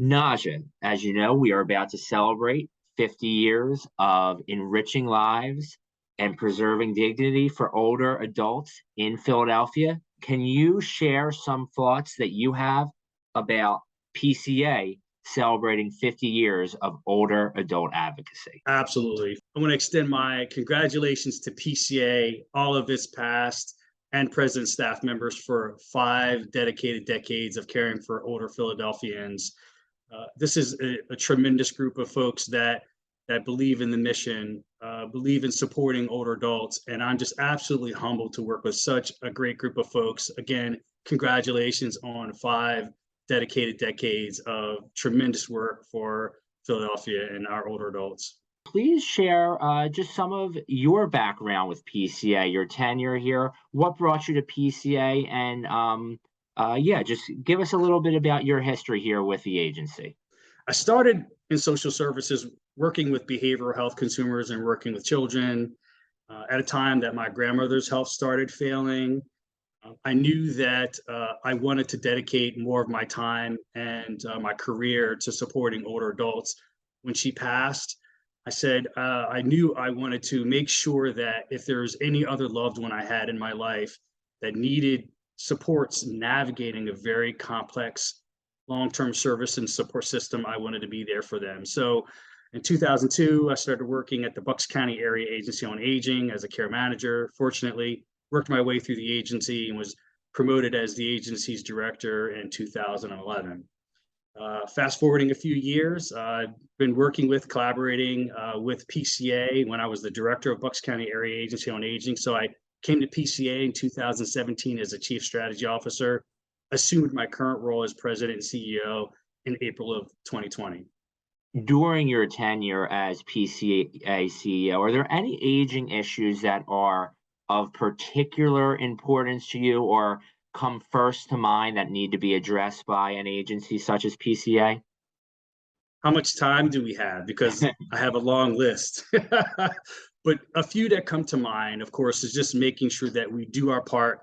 Najja, as you know, we are about to celebrate 50 years of enriching lives and preserving dignity for older adults in Philadelphia. Can you share some thoughts that you have about PCA celebrating 50 years of older adult advocacy? Absolutely. I want to extend my congratulations to PCA, all of its past and present staff members for 5 dedicated decades of caring for older Philadelphians. This is a tremendous group of folks that believe in the mission, believe in supporting older adults, and I'm just absolutely humbled to work with such a great group of folks. Again, congratulations on 5 dedicated decades of tremendous work for Philadelphia and our older adults. Please share just some of your background with PCA, your tenure here. What brought you to PCA? And yeah, just give us a little bit about your history here with the agency. I started in social services, working with behavioral health consumers and working with children at a time that my grandmother's health started failing. I knew that I wanted to dedicate more of my time and my career to supporting older adults. When she passed, I said I knew I wanted to make sure that if there's any other loved one I had in my life that needed supports navigating a very complex long-term service and support system, I wanted to be there for them. So in 2002, I started working at the Bucks County Area Agency on Aging as a care manager. Fortunately, worked my way through the agency and was promoted as the agency's director in 2011. Fast forwarding a few years, I've been working with, collaborating with PCA when I was the director of Bucks County Area Agency on Aging. So I came to PCA in 2017 as a chief strategy officer, assumed my current role as president and CEO in April of 2020. During your tenure as PCA CEO, are there any aging issues that are of particular importance to you or come first to mind that need to be addressed by an agency such as PCA? How much time do we have? Because I have a long list. But a few that come to mind, of course, is just making sure that we do our part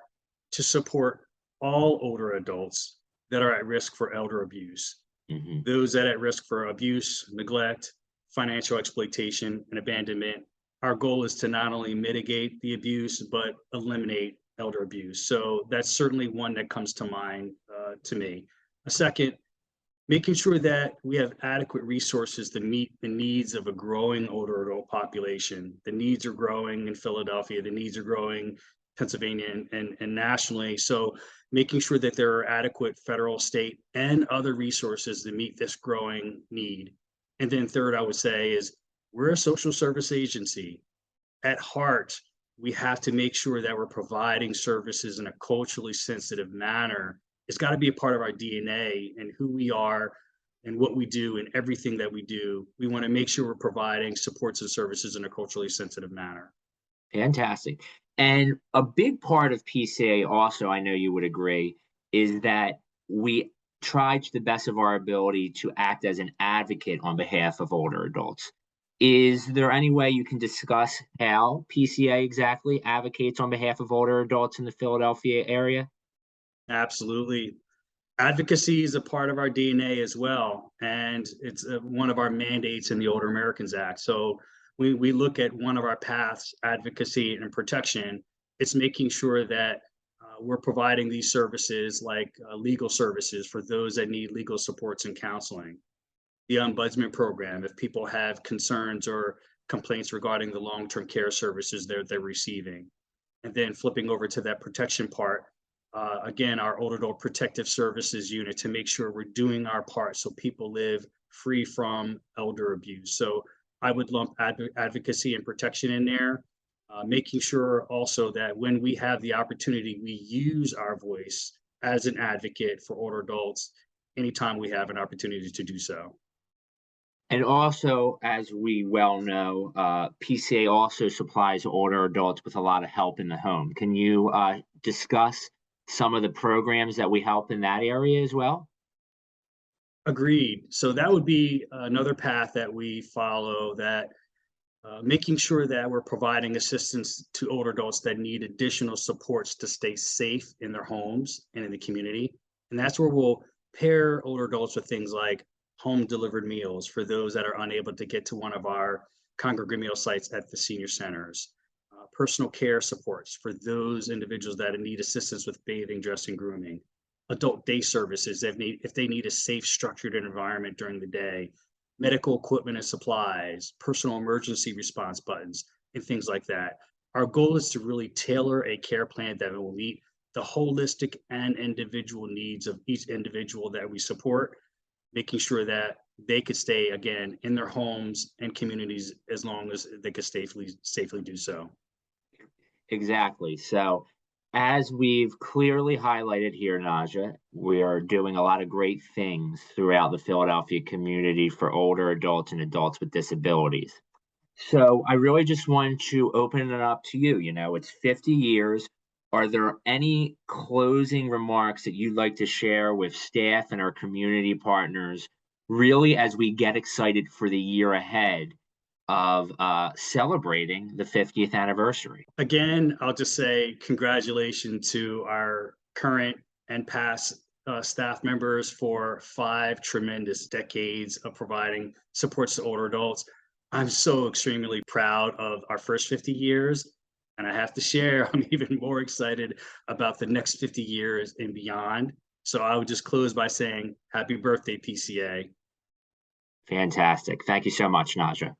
to support all older adults that are at risk for elder abuse. Mhm. Those that are at risk for abuse, neglect, financial exploitation, and abandonment. Our goal is to not only mitigate the abuse, but eliminate elder abuse. So that's certainly one that comes to mind to me. A second, making sure that we have adequate resources to meet the needs of a growing older adult population. The needs are growing in Philadelphia, the needs are growing Pennsylvania and nationally. So making sure that there are adequate federal, state, and other resources to meet this growing need. And then third, I would say is we're a social service agency. At heart, we have to make sure that we're providing services in a culturally sensitive manner. It's got to be a part of our DNA and who we are and what we do and everything that we do. We want to make sure we're providing supports and services in a culturally sensitive manner. Fantastic. And a big part of PCA also, I know you would agree, is that we try to the best of our ability to act as an advocate on behalf of older adults. Is there any way you can discuss how PCA exactly advocates on behalf of older adults in the Philadelphia area? Absolutely. Advocacy is a part of our DNA as well, and it's one of our mandates in the Older Americans Act. So we look at one of our paths, advocacy and protection. It's making sure that we're providing these services like legal services for those that need legal supports and counseling. The ombudsman program, if people have concerns or complaints regarding the long-term care services they're receiving. And then flipping over to that protection part, again, our older adult protective services unit to make sure we're doing our part so people live free from elder abuse. So I would lump advocacy and protection in there, making sure also that when we have the opportunity, we use our voice as an advocate for older adults anytime we have an opportunity to do so. And also, as we well know, PCA also supplies older adults with a lot of help in the home. Can you discuss some of the programs that we help in that area as well? Agreed. So that would be another path that we follow, that making sure that we're providing assistance to older adults that need additional supports to stay safe in their homes and in the community. And that's where we'll pair older adults with things like home delivered meals for those that are unable to get to one of our congregate meal sites at the senior centers, personal care supports for those individuals that need assistance with bathing, dressing, grooming, adult day services if they need a safe, structured environment during the day, medical equipment and supplies, personal emergency response buttons, and things like that. Our goal is to really tailor a care plan that will meet the holistic and individual needs of each individual that we support, making sure that they could stay again in their homes and communities as long as they could safely do so. Exactly. So, as we've clearly highlighted here, Najja, we are doing a lot of great things throughout the Philadelphia community for older adults and adults with disabilities. So, I really just want to open it up to you. It's 50 years. Are there any closing remarks that you'd like to share with staff and our community partners, really, as we get excited for the year ahead of celebrating the 50th anniversary? Again, I'll just say congratulations to our current and past staff members for 5 tremendous decades of providing supports to older adults. I'm so extremely proud of our first 50 years. And I have to share, I'm even more excited about the next 50 years and beyond. So I would just close by saying happy birthday, PCA. Fantastic. Thank you so much, Najja.